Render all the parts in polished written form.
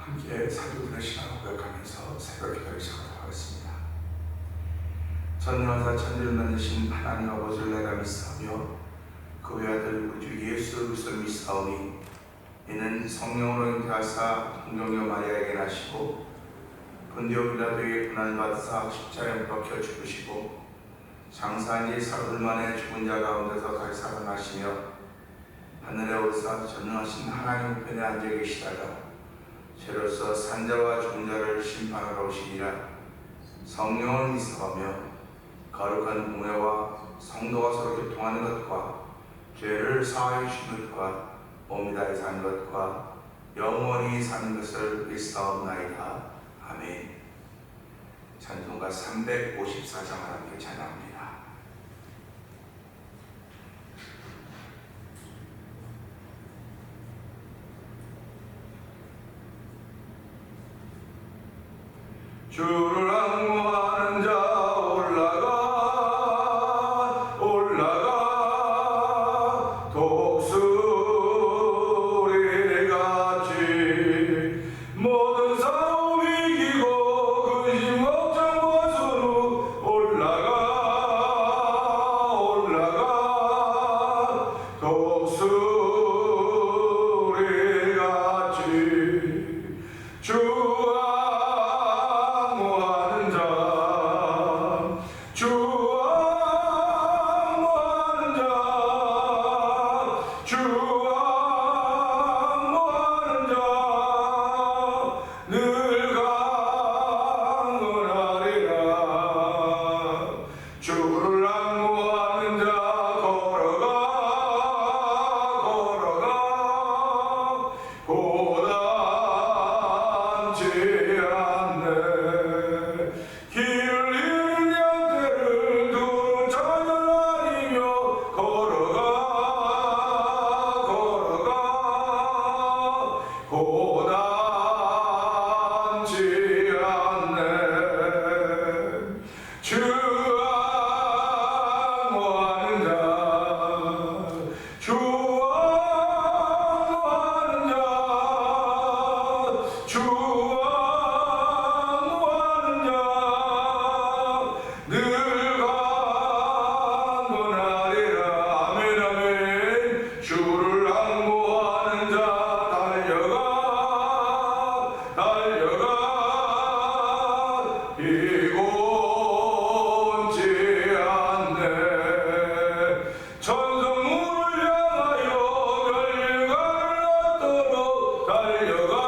함께 사도들의 시간을 고백하면서 새벽 기도를 시작하도록 하겠습니다. 전능하사 천지를 만드신 하나님 아버지를 내가 믿사오며 그 외아들 우리 주 예수 그리스도를 믿사오니 이는 성령으로 잉태하사 동정녀 마리아에게 나시고 본디오 빌라도에게 고난을 받으사 십자가에 못 박혀 죽으시고 장사한 지 사흘 만에 죽은 자 가운데서 다시 살아나시며 하늘에 오르사 전능하신 하나님 우편에 앉아 계시다가 죄로서 산자와 죽은 자를 심판하러 오시니라. 성령을 믿사오며 거룩한 공회와 성도가 서로 교통하는 것과 죄를 사하여 주신 것과 몸이 다해 사는 것과 영원히 사는 것을 믿사옵나이다. 아멘. 찬송가 354장을 함께 찬양합니다. 주를 앙모하는 자 올라가 독수리같이 모든 싸움 이기고 근심 걱정 벗은 후 올라가 독수리같이 주와 달려가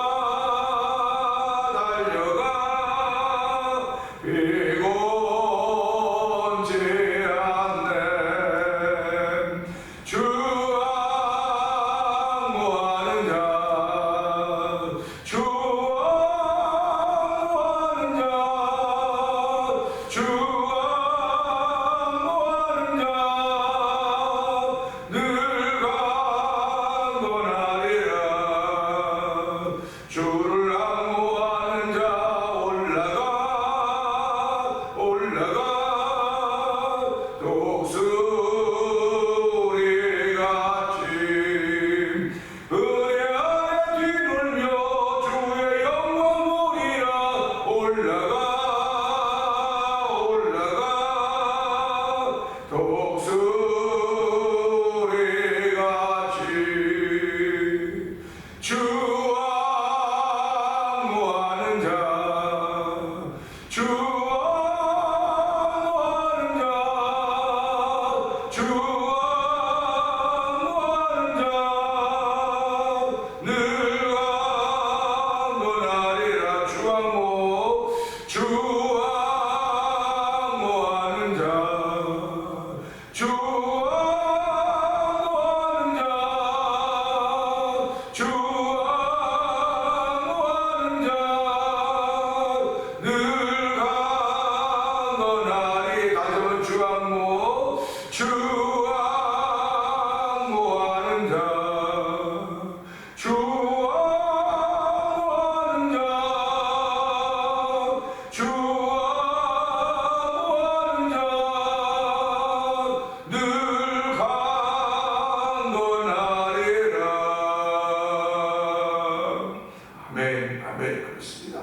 아멘, 아멘. 그렇습니다.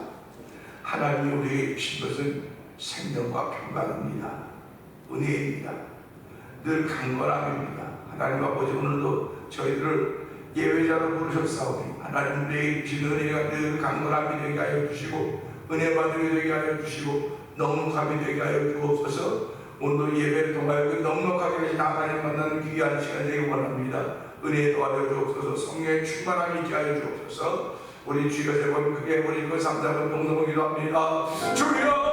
하나님이 우리에게 주신 것은 생명과 평강입니다. 은혜입니다. 늘 강건함입니다. 하나님 아버지, 오늘도 저희들을 예외자로 부르셨사오니 하나님 우리에게 주신 은혜가 늘 강건함이 되게 하여 주시고 은혜 받음이 되게 하여 주시고 넉넉함이 되게 하여 주옵소서. 오늘도 예배를 통하여 그 넉넉하게 하신 하나님 만나는 귀한 시간 되기 원합니다. 은혜 도와줘 주옵소서. 성령의 충만함이 있게 하여 주옵소서. 우리 주여 세 번 크게 우리 그 3-4번 동성을 기도합니다. 주여!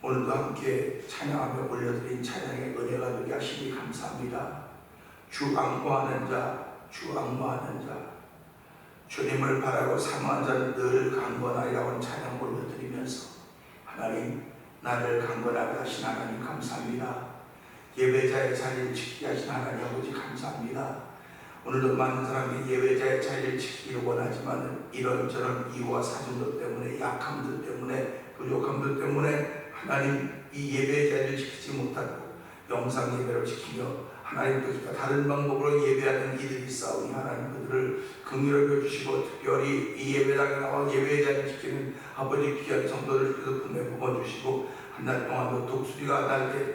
오늘도 함께 찬양하며 올려드린 찬양의 은혜가 되게 하시니 감사합니다. 주 앙모하는 자, 주 앙모하는 자, 주님을 바라고 사모한 자는 늘 강건하리라고 찬양 올려드리면서 하나님, 나를 강건하게 하신 하나님 감사합니다. 예배자의 자리를 지키게 하신 하나님 아버지 감사합니다. 오늘도 많은 사람이 예배자의 자리를 지키기를 원하지만 이런저런 이유와 사정들 때문에, 약함들 때문에, 부족함들 때문에 하나님 이 예배의 자리를 지키지 못하고 영상 예배를 지키며 하나님 뜻과 다른 방법으로 예배하는 이들이 있사오니 하나님 그들을 긍휼히 여겨주시고 특별히 이 예배당에 나와 예배의 자리를 지키는 아버지 귀한 성도들 그들 품에 품어주시고 한 달 동안도 독수리가 날개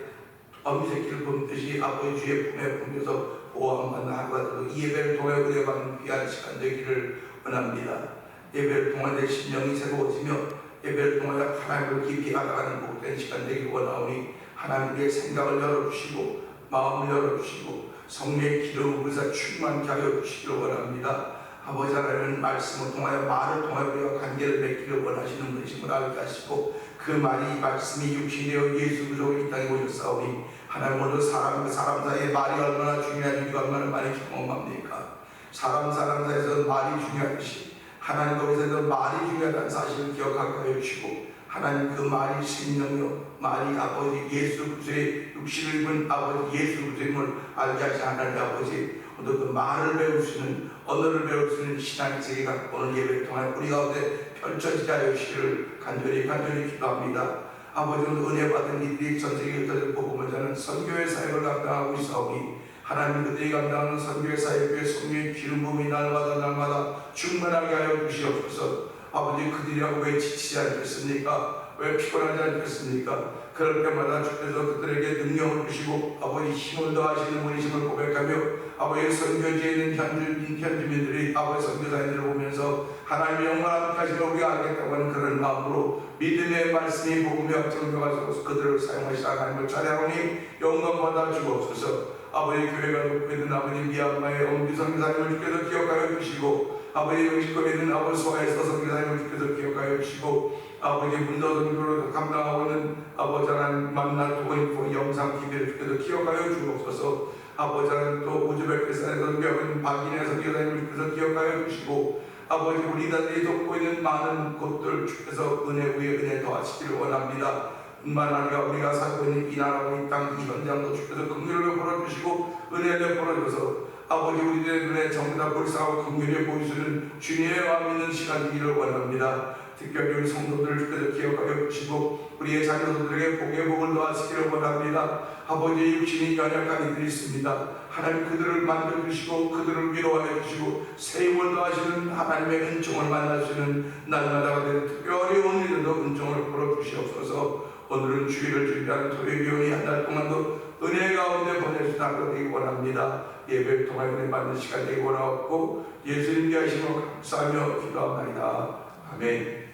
어미새끼를 품듯이 아버지 주의 품에 품에서 보호함받는 하루가 되고 이 예배를 통해 은혜받는 귀한 시간 되기를 원합니다. 예배를 통해 내 심령이 새로워지며 예배를 통하여 하나님을 깊이 알아가는 복된 시간 되기를 원하오니 하나님의 생각을 열어주시고 마음을 열어주시고 성령의 기름을 부으사 충만케 하여 주시기를 원합니다. 아버지 하나님은 말씀을 통하여 말을 통하여 우리가 관계를 맺기를 원하시는 분이심을 알게 하시고 그 말이 말씀이 육신이 되어 예수 그리스도가 이 땅에 오셨사오니 하나님 오늘 사람과 사람 사이에 말이 얼마나 중요한지 얼마나 많이 경험합니까? 사람 사이에서 말이 중요하듯이 하나님 거기서 말이 중요하다는 사실을 기억하게 해주시고 하나님 그 말이 생명이요 말이 아버지 예수 그리스도의 육신을 입은 아버지 예수 그리스도임을 알게 하신 하나님 아버지 오늘 그 말을 배울 수 있는 언어를 배울 수 있는 신앙의 세계가 오늘 예배를 통해 우리 가운데 펼쳐지게 하여 주시기를 간절히 기도합니다. 아버지 오늘 은혜 받은 이들이 전 세계에 흩어져 복음을 전하는 선교의 사역을 감당하고 있사오니 하나님 그들이 감당하는 선교의 사역에 성령의 기름 부음이 날마다 충만하게 하여 주시옵소서. 아버지 그들이라고 왜 지치지 않겠습니까? 왜 피곤하지 않겠습니까? 그럴 때마다 주께서 그들에게 능력을 주시고 아버지 힘을 더하시는 분이심을 고백하며 아버지 선교지에 있는 현지민들이 아버지 선교사님들을 보면서 하나님의 영원한 가시를 우리가 알겠다고 하는 그런 마음으로 믿음의 말씀이 복음의 확정되어서 그들을 사용하시라 하나님을 찬양하오니 영광 받아 주옵소서. 아버지 교회가 돕고 있는 아버지 미얀마의 엄비 선교사님을 주께서 기억하여 주시고 아버지 영식거리 있는 아버지 소아에서 선교사님을 주께서 기억하여 주시고 아버지 문도선교로 감당하고 있는 아버지 하나님 만나 두고 영상 TV를 주께서 기억하여 주옵소서. 아버지 하나님 또 우즈베키스탄에 선교하고 있는 박인혜 선교사님을 주께서 기억하여 주시고 아버지 우리 나라에 돕고 있는 많은 곳들 주께서 은혜 위에 은혜 더하시기를 원합니다. 만하니가 우리가 살고 있는 이 나라 이 땅 이 현장도 주께서 긍휼을 베풀어주시고 은혜를 베풀어줘서 아버지 우리들의 눈에 전부 다 불쌍하고 긍휼히 보이시는 주님의 마음 있는 시간 되기를 원합니다. 특별히 우리 성도들을 주께서 기억하여 주시고 우리의 자녀들에게 복의 복을 더하시기를 원합니다. 아버지 육신이 연약한 이들이 있습니다. 하나님 그들을 만져주시고 그들을 위로하여 주시고 새 힘을 더하시는 하나님의 은총을 만나시는 날마다가 되는 특별히 오늘도 은총을 풀어주시옵소서. 오늘은 주일을 준비하는 토요일이 한 달 동안도 은혜 가운데 보낼 수 있도록 되기 원합니다. 예배를 통하여 은혜 받는 시간 되기 원하옵고 예수님께 하시고 감사하며 기도합니다. 아멘.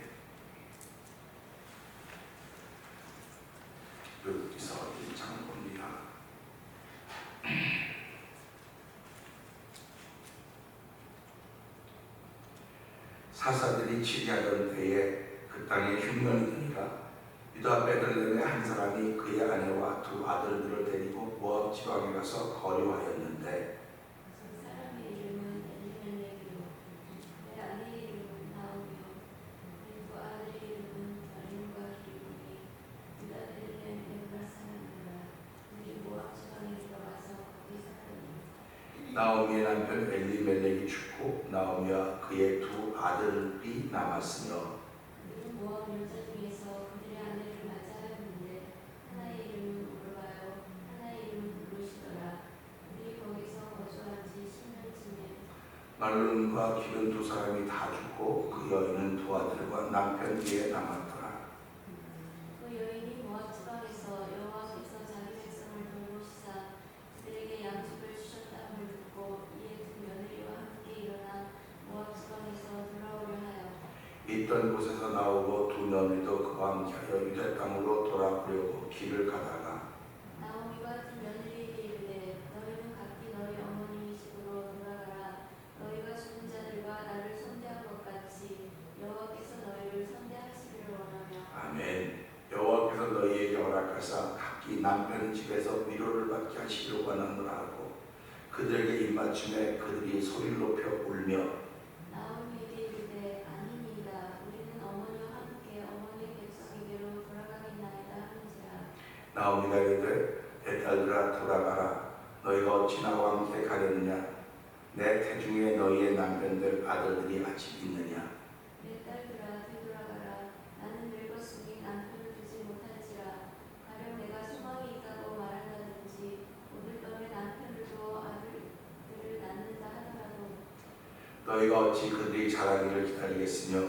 여기서 장 봅니다. 사사들이 치리하던 때에 그 땅에 흉년이 드니라 유다 베들레헴의 한 사람이 그의 아내와 두 아들들을 데리고 모압 지방에 가서 거류하였는데 그 사람의 이름은 엘리멜렉이요 내 아내의 이름은 나오미요 내 두 아들의 이름은 다림과 기브니 유다 베들레헴 에브라 사람이라 우리 모압 지방에 들어가서 거기 살았니. 나오미의 남편 엘리멜렉이 죽고 나오미와 그의 두 아들이 남았으며 그들은 모압 여자 중에서 그들의 아내를 맞이하였는데 하나의 이름은 오르바요 하나의 이름은 루시더라. 그들이 거기서 거주한 지 10년쯤에 말론과 기른 두 사람이 다 죽고 그 여인은 두 아들과 남편 뒤에 남았더라. 그 여인이 모압 지방에서 여호와께서 자기 백성을 돌보시사 그들에게 양식을 주셨다함을 듣고 이에 두 며느리와 함께 일어나 모압 지방에서 돌아오려 하여 있던 곳에서 나오고 두 며느리도 그와 함께하여 유대 땅으로 돌아오려고 길을 가다가 나오미가 두 며느리에게 이르되 너희는 각기 너희 어머니 집으로 돌아가라. 너희가 죽은 자들과 나를 선대한 것 같이 여호와께서 너희를 선대하시기를 원하며 아멘. 여호와께서 너희에게 허락하사 각기 남편 집에서 위로를 받게 하시기를 원하노라 하고 그들에게 입맞춤에 그들이 소리를 높여 울며 나오미에게 이르되 아니니이다. 우리는 어머니와 함께 어머니의 백성에게로 돌아가겠나이다 하는지라. 나오미가 이르되 내 딸들아 돌아가라. 너희가 어찌 나와 함께 가려느냐. 내 태중에 너희의 남편들 아들들이 아직 있느냐. 내 딸들아 되돌아가라. 나는 늙었으니 남편을 두지 못할지라. 가령 내가 소망이 있다고 말한다든지 오늘 밤에 남편을 두어 아들들을 낳는다 하더라도 너희가 어찌 그들이 자라기를 기다리겠으며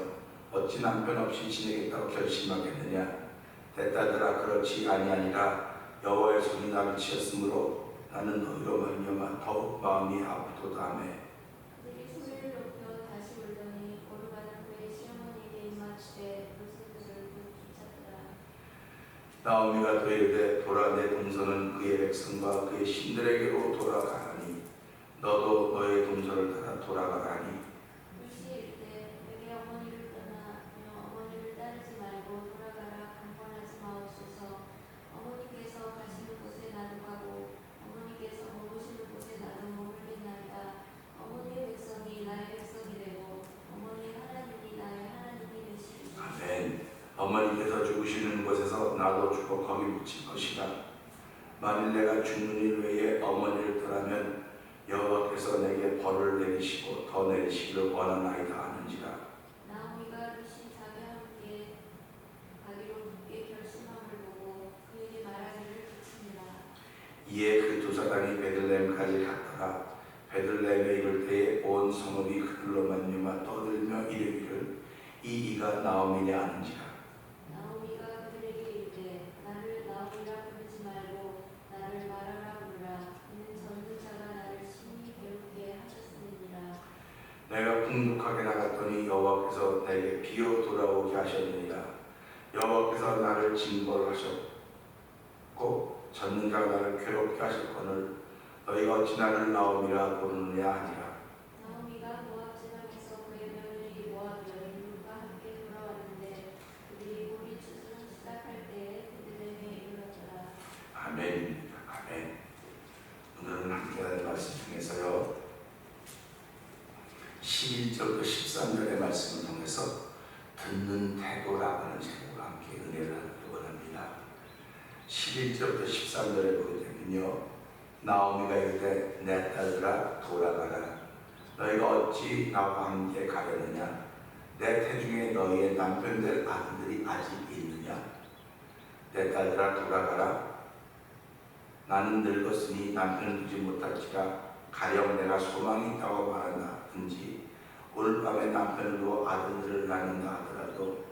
어찌 남편 없이 지내겠다고 결심하겠느냐. 내 딸들아 그렇지 아니하니라. 여호와의 손이 나를 치었으므로 나는 너희로 말미암아 더욱 마음이 아프도다 하며 그들이 소리를 높여 다시 울더니 오르가는 그의 시어머니에게 입맞추되 무슨 쫓았더라. 나오미가 또 이르되 돌아 내 동서는 그의 백성과 그의 신들에게로 돌아가라니 너도 너의 동서를 따라 돌아가라니. 루시에 이르되 내게 어머니를 떠나며 어머니를 따르지 말고 돌아가라 강권하지 마옵소서. 어머니께서 가시는 곳에 나도 가고 어머니께서 머무시는 곳에 나도 머물겠나이다. 어머니의 백성이 나의 백성이 되고 어머니의 하나님이 나의 하나님이 되시리니. 아멘. 어머니께서 죽으시는 곳에서 나도 죽어 거기 묻힐 것이다. 만일 내가 죽는 일 외에 어머니를 떠나면 여호와께서 내게 벌을 내리시고 더 내리시기를 원하나이다 하는지라. 나오미가 루시 자기와 함께 가기로 굳게 결심함을 보고 그에게 말하기를 그치니라. 이에 그 두 사람이 베들레헴까지 갔다가 베들레헴에 이를 때에 온 성읍이 그들로 말미암아 떠들며 이르기를 이 이가 나오미냐 하는지라. 나오미가 그들에게 이르되 나를 나오미라 부르지 말고 나를 마라라 부르라. 이는 젊은 자가 나를 심히 괴롭게 하셨음이니라. 내가 풍족하게 나갔더니 여호와께서 내게 비어 돌아오게 하셨느니라. 여호와께서 나를 징벌하셨고 젖는 자가 나를 괴롭게 하셨거늘 너희가 어찌 나를 나오미라 부르느냐 하니라. 나오미가 모압 지방에서 태도라고 하는 제목과 함께 은혜를 나누기 원합니다. 11절부터 13절에 보게 되면요, 나오미가 이르되 내 딸들아 돌아가라. 너희가 어찌 나와 함께 가려느냐? 내 태중에 너희의 남편들 아들들이 아직 있느냐? 내 딸들아 돌아가라. 나는 늙었으니 남편을 두지 못할지라 가령 내가 소망이 있다고 말한다든지 오늘 밤에 남편을 두어 아들들을 낳는다 하더라도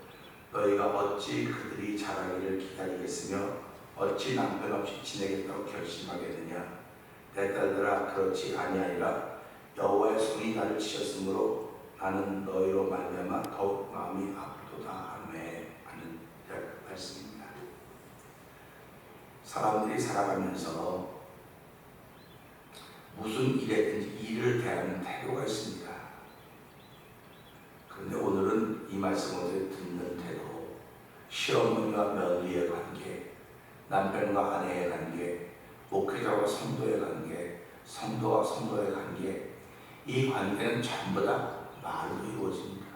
너희가 어찌 그들이 자라기를 기다리겠으며 어찌 남편 없이 지내겠다고 결심하겠느냐? 내 딸들아 그렇지 아니하리라. 여호와의 손이 나를 치셨으므로 나는 너희로 말미암아 더욱 마음이 아프도다 하네 하는 말씀입니다. 사람들이 살아가면서 무슨 일에든지 일을 대하는 태도가 있습니다. 그런데 오늘은 이 말씀을 듣는 태도, 시어머니와 며느리의 관계, 남편과 아내의 관계, 목회자와 성도의 관계, 성도와 성도의 관계, 이 관계는 전부 다 말로 이루어집니다.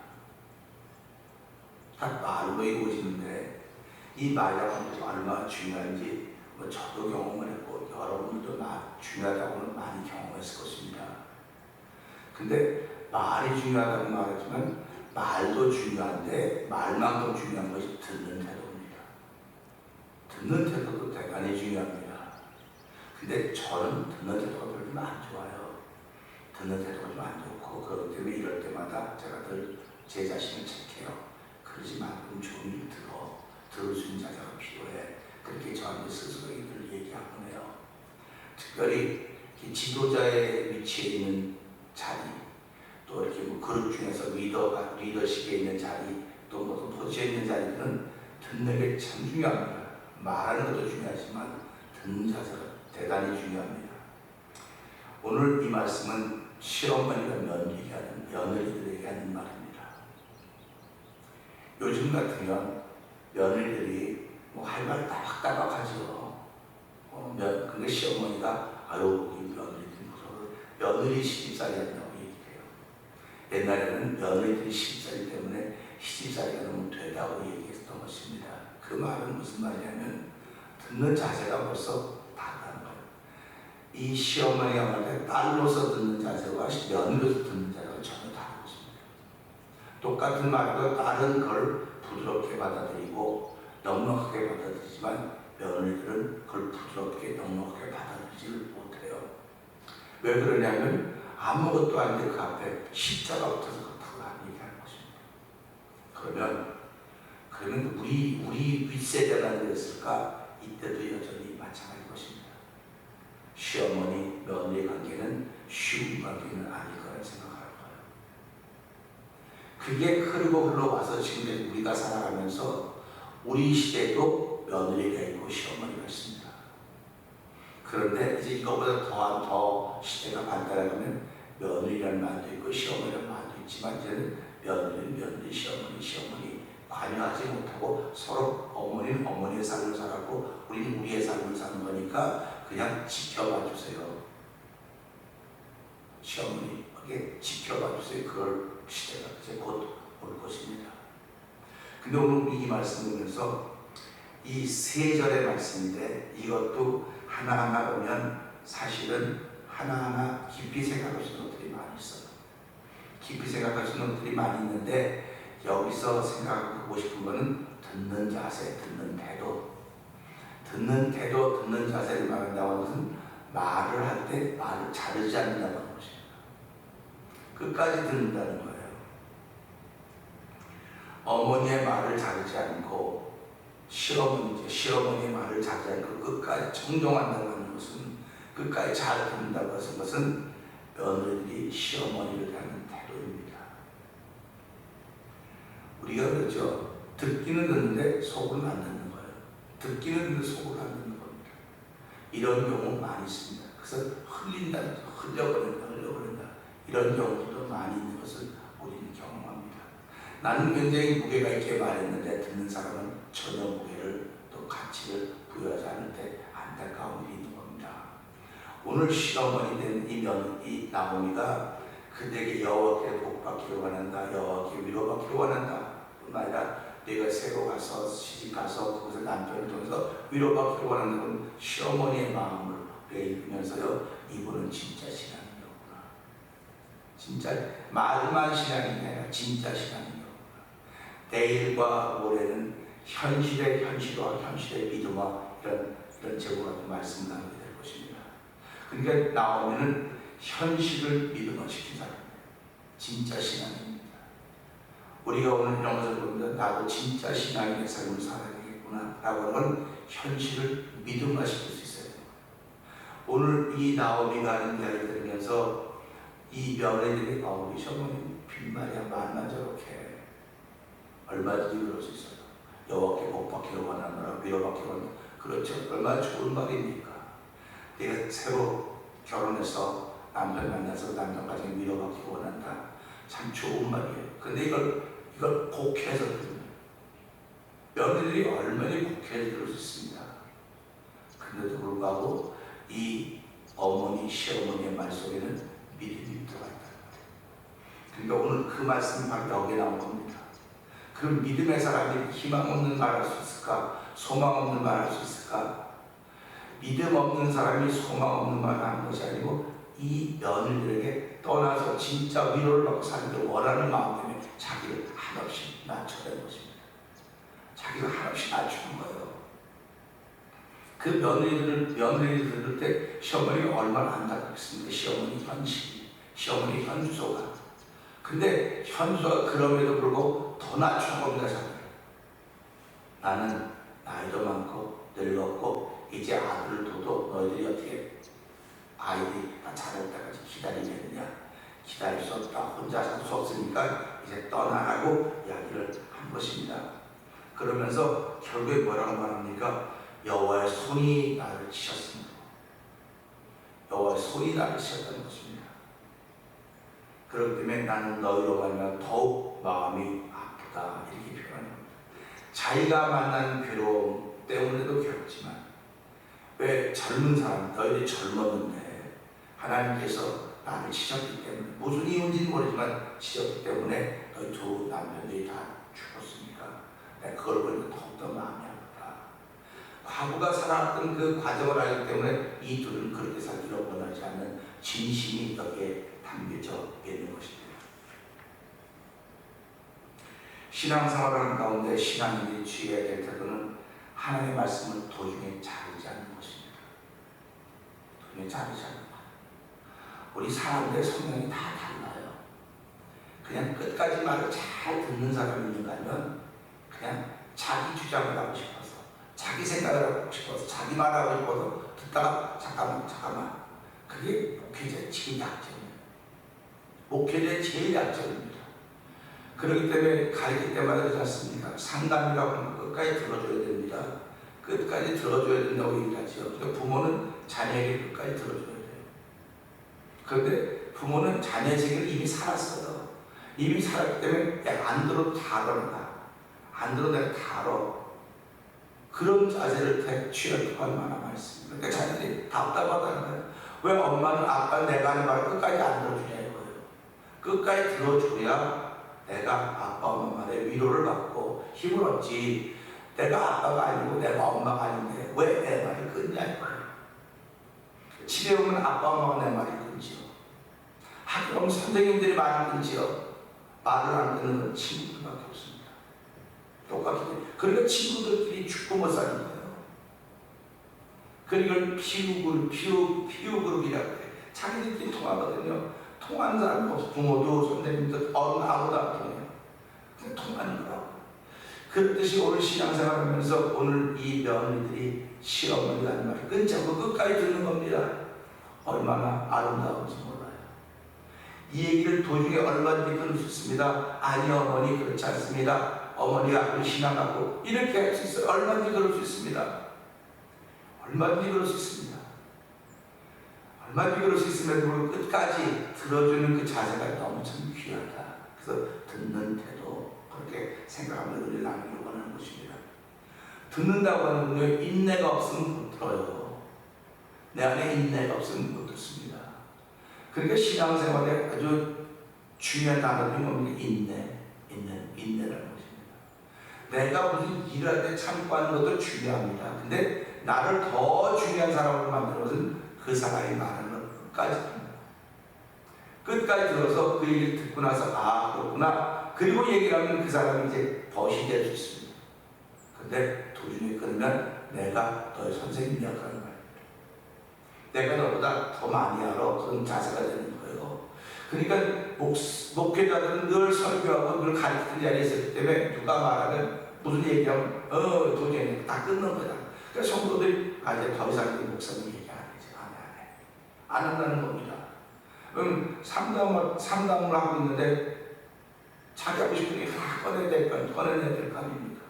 다 말로 이루어지는데 이 말이라는 것이 얼마나 중요한지 저도 경험을 했고 여러분들도 중요하다고는 많이 경험했을 것입니다. 근데 말이 중요하다고 말하지만 말도 중요한데 말만큼 중요한 것이 듣는 태도입니다. 듣는 태도도 대단히 중요합니다. 근데 저는 듣는 태도가 별로 안 좋아요. 듣는 태도가 좀 안 좋고 그렇기 때문에 이럴 때마다 제가 늘 제 자신을 체크해요. 그러지 말고 좋은 일 들을 수 있는 자세가 필요해. 그렇게 저한테 스스로 늘 얘기하곤 해요. 특별히 지도자의 위치에 있는 자리, 또 이렇게 그룹 중에서 리더십에 있는 자리, 또 무슨 포지션에 있는 자리들은 듣는 게 참 중요합니다. 말하는 것도 중요하지만 듣는 자세가 대단히 중요합니다. 오늘 이 말씀은 시어머니가 며느리들에게 하는 말입니다. 요즘 같으면 며느리들이 할 말 따박따박하죠. 근데 시어머니가 우리 며느리들이 무서워. 며느리 시집살이 한다고 얘기해요. 옛날에는 며느리들이 시집살이 때문에 시집살이가 너무 되다고 얘기했던 것입니다. 그 말은 무슨 말이냐면 듣는 자세가 벌써 다르다는 거예요. 이 시어머니가 말할 때 딸로서 듣는 자세와 며느리로서 듣는 자세가 전혀 다른 것입니다. 똑같은 말도 딸은 그걸 부드럽게 받아들이고 넉넉하게 받아들이지만 며느리들은 그걸 부드럽게 넉넉하게 받아들이지를 못해요. 왜 그러냐면 아무것도 아닌데 그 앞에 십자가 붙어서 그렇다고 얘기하는 것입니다. 그러면 우리 윗세대가 그랬을까? 이때도 여전히 마찬가지일 것입니다. 시어머니, 며느리 관계는 쉬운 관계는 아닐 거라 생각할 거예요. 그게 흐르고 흘러와서 지금 우리가 살아가면서 우리 시대에도 며느리가 있고 시어머니가 있습니다. 그런데 이제 이거보다 더 시대가 발달하면 며느리라는 말도 있고 시어머니라는 말도 있지만 이제는 며느리, 시어머니 관여하지 못하고 서로 어머니는 어머니의 삶을 살았고 우리는 우리의 삶을 사는 거니까 그냥 지켜봐 주세요. 시어머니에게 지켜봐 주세요. 그걸 시대가 이제 곧 올 것입니다. 근데 오늘 우리 이 말씀을 보면서 이 세 절의 말씀인데 이것도 하나하나 보면 사실은 하나하나 깊이 생각할 수 있는 것들이 많이 있어요. 깊이 생각할 수 있는 것들이 많이 있는데 여기서 생각하고 싶은 거는 듣는 자세, 듣는 태도. 듣는 자세를 말한다고 하는 것은 말을 할 때 말을 자르지 않는다는 것입니다. 끝까지 듣는다는 거예요. 어머니의 말을 자르지 않고 시어머니의 말을 자르지 않고 끝까지 청종한다고 하는 것은 끝까지 잘 듣는다고 하는 것은 며느리들이 시어머니를 대하는 태도입니다. 우리가 그렇죠. 듣기는 듣는데 속은 안 듣는 거예요. 듣기는 듣는데 속을 안 듣는 겁니다. 이런 경우 많이 있습니다. 그래서 흘려버린다. 이런 경우도 많이 있는 것을 우리는 경험합니다. 나는 굉장히 무게가 있게 말했는데 듣는 사람은 전혀 무게를 또 가치를 부여하지 않을 때 안타까운 일이 있는 겁니다. 오늘 시어머니 된 이 나오미가 그대에게 여호와께 복받기를 원한다. 여호와께 위로받기를 원한다. 뿐만 아니라 내가 새로 가서 시집 가서 거기서 남편을 통해서 위로받기를 원하는 건 시어머니의 마음을 읽으면서요, 이분은 진짜 신앙이었구나. 진짜 말만 신앙이 아니라 진짜 신앙이었구나. 내일과 모레는 현실의 현실과 현실의 믿음과 이런 제목 같은 말씀을 나누게 될 것입니다. 그러니까 나오면은 현실을 믿음화 시킨 사람입니다. 진짜 신앙입니다. 우리가 오늘 이런 것을 보면 나도 진짜 신앙의 삶을 살아야 되겠구나 라고 하는 현실을 믿음화 시킬 수 있어요. 오늘 이 나오미가 하는 이야기를 들으면서 이 며느리들이 우리 시어머니 빈말이야, 말만 저렇게 얼마든지 그럴 수 있어요. 여호와께 복받기를 원하노라, 위로받기를 원하노라. 그렇죠. 얼마나 좋은 말입니까? 내가 새로 결혼해서 남편 만나서 남편 가정에 위로받기를 원한다. 참 좋은 말이에요. 근데 이걸 곡해서 들으면 며느리들이 얼마나 곡해서 들을 수 있습니다. 그런데도 불구하고 이 어머니, 시어머니의 말 속에는 믿음이 들어가 있다. 그러니까 오늘 그 말씀이 바로 여기에 나온 겁니다. 그 믿음의 사람이 희망 없는 말 할 수 있을까? 소망 없는 말 할 수 있을까? 믿음 없는 사람이 소망 없는 말을 하는 것이 아니고 이 며느리들에게 떠나서 진짜 위로를 받고 살기를 원하는 마음 때문에 자기를 한없이 낮춰낸 것입니다. 자기가 한없이 낮추는 거예요. 그 며느리들 들을 때 시어머니가 얼마나 안타깝겠습니까? 시어머니 현실, 시어머니 현수가. 근데 현수가 그럼에도 불구하고 더 낮춘 겁니다. 자기를. 나는 나이도 많고 늙었고 이제 아들을 둬도 너희들이 어떻게 아이들이 다 자랄 때까지 기다리겠느냐? 기다릴 수 없다. 혼자 살 수 없으니까 이제 떠나라고 이야기를 한 것입니다. 그러면서 결국에 뭐라고 말합니까? 여호와의 손이 나를 치셨습니다. 여호와의 손이 나를 치셨다는 것입니다. 그렇기 때문에 나는 너희로 말하면 더욱 마음이 아프다. 이렇게 표현합니다. 자기가 만난 괴로움 때문에도 괴롭지만 왜 젊은 사람, 너희들이 젊었는데 하나님께서 나를 치셨기 때문에 무슨 이유인지는 모르지만 치셨기 때문에 너희 두 남편들이 다 죽었으니까 내가 그걸 보면 더욱더 마음이 아프다. 과거가 살아왔던 그 과정을 알기 때문에 이 둘은 그렇게 살기로 원하지 않는 진심이 여기에 담겨져 있는 것입니다. 신앙생활하는 가운데 신앙인이 취해야 될 태도는 하나님의 말씀을 도중에 자르지 않는 것입니다. 도중에 자르지 않는다. 우리 사람들의 성향이 다 달라요. 그냥 끝까지 말을 잘 듣는 사람이 있는가 하면 그냥 자기 주장을 하고 싶어서 자기 생각을 하고 싶어서 자기 말하고 싶어서 듣다가 잠깐만 그게 목회자의 제일 약점이에요. 목회자의 제일 약점입니다. 그렇기 때문에 가르칠 때마다 그렇지 않습니까? 상담이라고 하면 끝까지 들어줘야 됩니다. 끝까지 들어줘야 된다고 얘기하죠. 그러니까 부모는 자녀에게 끝까지 들어줘야 돼요. 그런데 부모는 자녀의 세계를 이미 살았어요. 이미 살았기 때문에 내가 안 들어도 다 알아. 안 들어도 내가 다 알아. 그런 자세를 취할 얼마나 많습니다. 그러니까 자녀들이 답답하다는 거예요. 왜 엄마는 아빠는 내가 하는 말을 끝까지 안 들어주냐 이거예요. 끝까지 들어줘야 내가 아빠 엄마 말에 위로를 받고 힘을 얻지. 내가 아빠가 아니고 내가 엄마가 아닌데 왜 내 말을 끊냐 이거예요. 집에 오면 아빠 엄마가 내 말을 끊지요. 학교 오면 선생님들이 말을 끊지요. 말을 안 끊는 건 친구들밖에 없습니다. 똑같이. 그러니까 친구들끼리 죽고 못 사는 거예요. 그걸 피우그룹이라고 해요. 자기들끼리 통하거든요. 통하는 사람이 없어. 부모도 선생님도 아무도 안 통해요. 그냥 통하는 거라고. 그렇듯이 오늘 신앙생활 하면서 오늘 이 며느리들이 시어머니가 하는 말을 끊지 않고 끝까지 듣는 겁니다. 얼마나 아름다운지 몰라요. 이 얘기를 도중에 얼마든지 끊을 수 있습니다. 아니 어머니 그렇지 않습니다. 어머니가 신앙 갖고 이렇게 할 수 있어요. 얼마든지 그럴 수 있습니다. 얼마든지 그럴 수 있습니다. 얼마든지 그럴 수 있음에도 끝까지 들어주는 그 자세가 너무 참 귀하다. 그래서 듣는 태도 그렇게 생각하면 은혜를 나누기를 원하는 것입니다. 듣는다고 하는 건요, 인내가 없으면 못 들어요. 내 안에 인내가 없으면 못 듣습니다. 그러니까 신앙생활에 아주 중요한 단어들이 뭡니까? 인내라는 것입니다. 내가 무슨 일할 때 참고하는 것도 중요합니다. 근데 나를 더 중요한 사람으로 만드는 것은 그 사람이 말하는 것 끝까지 들어서 그 얘기를 듣고 나서 아 그렇구나 그리고 얘기를 하면 그 사람이 이제 벗이 될 수 있습니다. 근데 도중에 끊으면 내가 너의 선생님이야 하는 거예요. 내가 너보다 더 많이 알아 그런 자세가 되는 거예요. 그러니까 목회자들은 늘 설교하고 늘 가르치는 자리에 있었기 때문에 누가 말하면 무슨 얘기하면 도중에 다 끊는 거다. 그러니까 성도들이 이제 더 이상 목사님 얘기 안 하지 안 한다는 겁니다. 상담을 하고 있는데 자기 하고 싶은 얘기 다 꺼내야 될 거 아닙니까?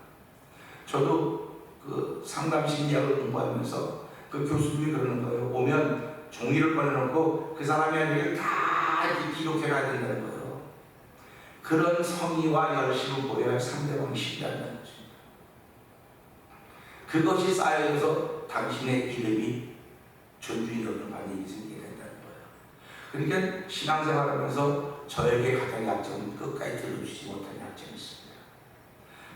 저도 그 상담 심리학을 공부하면서 그 교수님이 그러는 거예요. 오면 종이를 꺼내놓고 그 사람의 한 얘기를 다 이렇게 기록해 가야 된다는 거예요. 그런 성의와 열심을 보여야 상대방이 신뢰한다는 것입니다. 그것이 쌓여서 당신의 이름이 존중이 받는 일이 생기게 된다는 거예요. 그러니까 신앙생활하면서 저에게 가장 약점은 끝까지 들어주지 못하는 약점이 있습니다.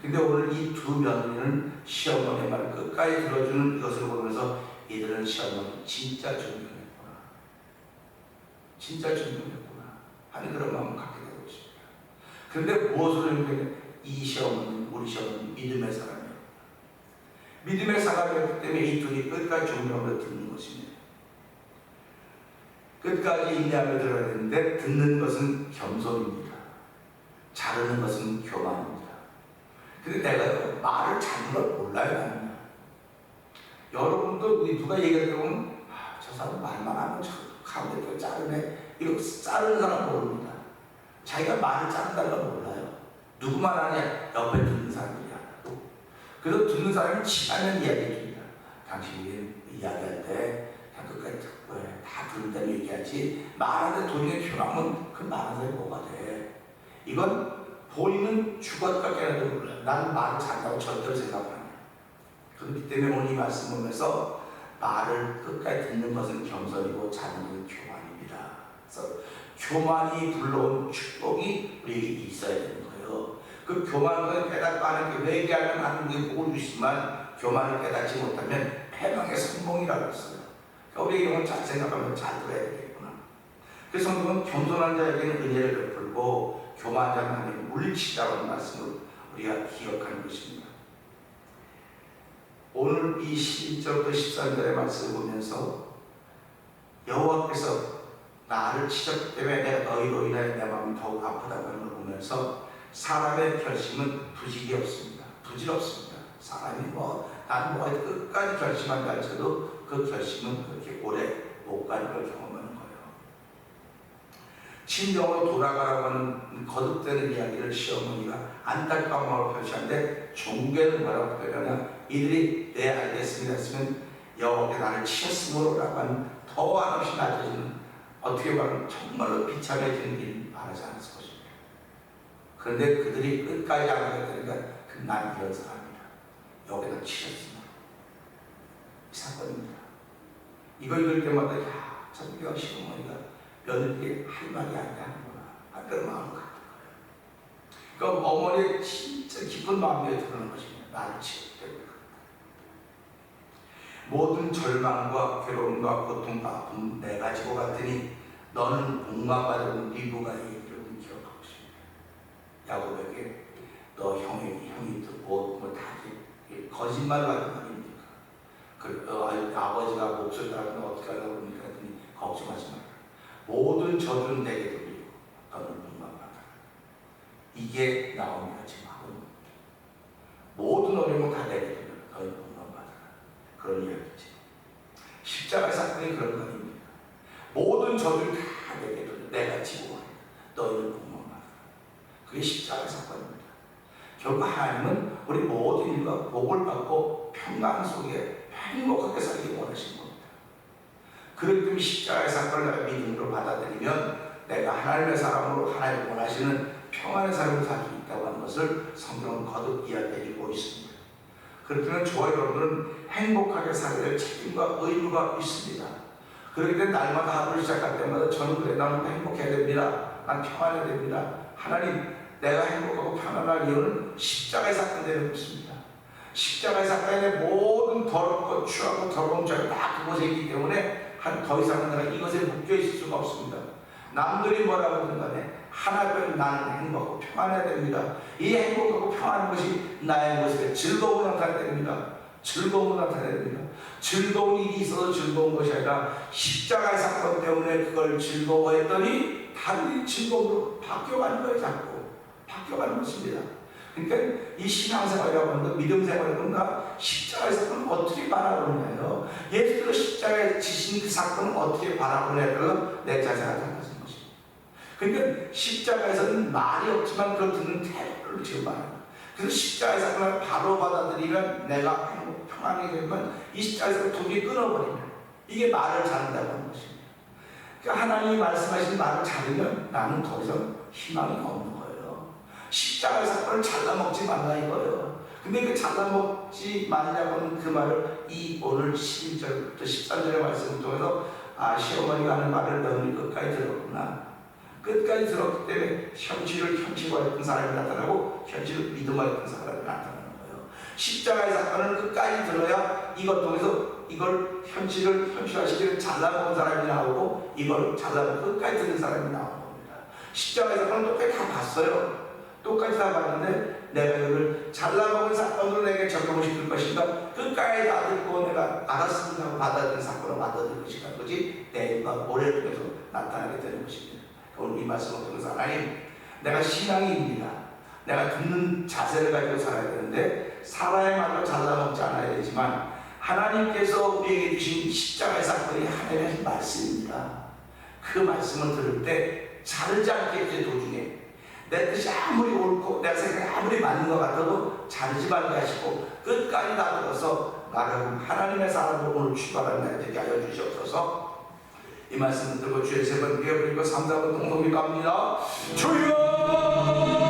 근데 오늘 이 두 며느리는 시어머니의 말을 끝까지 들어주는 것을 보면서 이들은 시어머니 진짜 존경했구나. 진짜 존경했구나. 하는 그런 마음을 갖게 되고 있습니다. 그런데 무엇으로 인해 이 시어머니는 우리 시어머니 믿음의 사람이에요. 믿음의 사람이었기 때문에 이 둘이 끝까지 존경하며 듣는 것입니다. 끝까지 인내하며 들어야 되는데 듣는 것은 겸손입니다. 자르는 것은 교만입니다. 근데 내가 말을 자르는 걸 몰라요. 나는. 여러분도 누가 얘기할 때 보면 저 사람 말만 하면 저 가운데 또 자르네. 이거 자르는 사람 모릅니다. 자기가 말을 자른다는 걸 몰라요. 누구만 하냐? 옆에 듣는 사람들이 알아도. 그래서 듣는 사람이 친하면 이야기해줍니다. 당신이 이야기할 때 그냥 끝까지 듣고 해. 다 듣는다고 얘기하지. 말하는데 도중에 표현하면 그 말하는 사람이 뭐가 돼. 이건 본인은 죽었다 깨어나도 몰라요. 나는 말을 잘한다고 절대로 생각 안 해요. 그렇기 때문에 오늘 이 말씀 보면서 말을 끝까지 듣는 것은 겸손이고 자는 것은 교만입니다. 그래서 교만이 불러온 축복이 우리에게 있어야 되는 거예요. 그 교만을 깨닫고 하는 게 회개하면 하나님께 복을 주시지만 교만을 깨닫지 못하면 패망의 성공이라고 했어요. 그러니까 우리에게 오늘 잘 생각하면 잘 들어야 되겠구나. 그래서 성경은 겸손한 자에게는 은혜를 베풀고 교만한 자는 하나님을 물리치자는 말씀을 우리가 기억하는 것입니다. 오늘 이 12절부터 13절의 말씀을 보면서 여호와께서 나를 치셨기 때문에 내가 너희로 인하여 내 마음이 더욱 아프다고 하는 걸 보면서 사람의 결심은 부질이 없습니다. 부질없습니다. 사람이 나는 끝까지 결심한다 할지라도 그 결심은 그렇게 오래 못 가는 걸 경험하는 거예요. 친정으로 돌아가라고 하는 거듭되는 이야기를 시어머니가 안타까운 마음을 표시하는데 종교는 뭐라고 표현하냐? 이들이 네 알겠습니다 했으면 여호와께 나를 치셨으므로라고 하는 더 한없이 낮아지는 어떻게 말하면 정말로 비참해지는 일을 말하지 않았을 것입니다. 그런데 그들이 끝까지 안 하겠다니까 난 이런 사람이다. 여기다 치셨습니다. 이 사건입니다. 이거 읽을 때마다 참 우리가 시어머니가 며느리에게 할 말이 아니야 하는구나. 그런 마음을 갖는 거예요. 그러니까 어머니의 진짜 깊은 마음에 드러나는 것입니다. 나를 치셨기 때문에. 모든 절망과 괴로움과 고통과 아픔 내 가지고 갔더니 너는 복만 받은 리브가 얘기를 기억하고 있습니다. 야곱에게 너 형이 듣고 다 거짓말 같은 말입니까? 아버지가 목소리 나면 어떻게 하려고 그러니까 했더니 걱정하지 마라. 모든 저주는 내게 돌리고 너는 복만 받아라. 이게 나오미가 지금 하고 있는 겁니다. 모든 어려움은 다 내게 돌려 너는 복만 받아라. 그런 이야기지. 십자가의 사건이 그런 거 아닙니까? 모든 저주를 다 내게 돌려 내가 지고 간다. 너희는 복만 받아라. 그게 십자가의 사건입니다. 결국 하나님은 우리 모든 일과 복을 받고 평강 속에 행복하게 살기 원하시는 겁니다. 그렇기 때문에 십자가의 사건을 내가 믿음으로 받아들이면 내가 하나님의 사람으로 하나님 원하시는 평안의 삶을 살 수 있다고 하는 것을 성경은 거듭 이야기해주고 있습니다. 그렇다면 저와 여러분은 행복하게 살아야 될 책임과 의무가 있습니다. 그렇기 때문에 날마다 하루를 시작할 때마다 저는 그래 나는 행복해야 됩니다. 난 평안해야 됩니다. 하나님 내가 행복하고 편안할 이유는 십자가의 사건 때문에 그렇습니다. 십자가의 사건에 모든 더럽고 추하고 더러운 죄가 다 그곳에 있기 때문에 더 이상은 내가 이것에 묶여 있을 수가 없습니다. 남들이 뭐라고 하든 간에 하나님 나는 행복하고 평안해야 됩니다. 이 행복하고 평안한 것이 나의 모습에 즐거움을 나타내야 됩니다. 즐거움을 나타내야 됩니다. 즐거운 일이 있어서 즐거운 것이 아니라 십자가의 사건 때문에 그걸 즐거워했더니 다른 즐거움으로 바뀌어가는 거예요. 자꾸 바뀌어가는 것입니다. 그러니까 이 신앙생활이라고 하는 거, 믿음생활이라고 하는 십자가의 사건을 어떻게 바라보느냐요. 예수께서 십자가에 지신 그 사건을 어떻게 바라보느냐고 내 자세가 달라진 것입니다. 그러니까 십자가에서는 말이 없지만 그걸 듣는 태도를 지금 말합니다. 그래서 십자가의 사건을 바로 받아들이면 내가 평안하게 되면 이 십자가에서 도저히 끊어버리면 이게 말을 자른다고 하는 것입니다. 그러니까 하나님이 말씀하신 말을 자르면 나는 더 이상 희망이 없는 거예요. 십자가의 사건을 잘라먹지 말라 이거예요. 근데 그 잘라먹지 말라고는 그 말을 이 오늘 11절부터 13절의 말씀을 통해서 시어머니가 하는 말을 너희 끝까지 들었구나. 끝까지 들었기 때문에 현실을 현실화 했던 사람이 나타나고 현실을 믿음화 했던 사람이 나타나는 거예요. 십자가의 사건을 끝까지 들어야 이것 통해서 이걸 현실을 현실화시키는 잘라먹은 사람이 나오고 이걸 잘라먹고 끝까지 듣는 사람이 나오는 겁니다. 십자가의 사건은 똑같이 다 봤어요. 똑같이 다 봤는데 내가 이걸 잘라먹은 사건으로 내게 적용을 시킬 것인가, 끝까지 다 듣고 내가 알았습니다 하고 받아들인 사건을 받아들일 것인가, 그것이 내일과 모레를 통해서 나타나게 되는 것입니다. 오늘 이 말씀을 통해서 하나님, 내가 신앙인입니다. 내가 듣는 자세를 가지고 살아야 되는데 사람의 말로 잘라먹지 않아야 되지만 하나님께서 우리에게 주신 십자가의 사건이 하나님의 말씀입니다. 그 말씀을 들을 때 자르지 않게 제 도중에 내 뜻이 아무리 옳고 내가 생각이 아무리 맞는 것 같아도 자르지 말게 하시고 끝까지 다 들어서 나를 하나님의 사람으로 오늘 출발하는 날이 되게 하여 주시옵소서. 이 말씀을 들고 주의 세 번 기억을 읽고 3, 4번 동성이 갑니다. 주여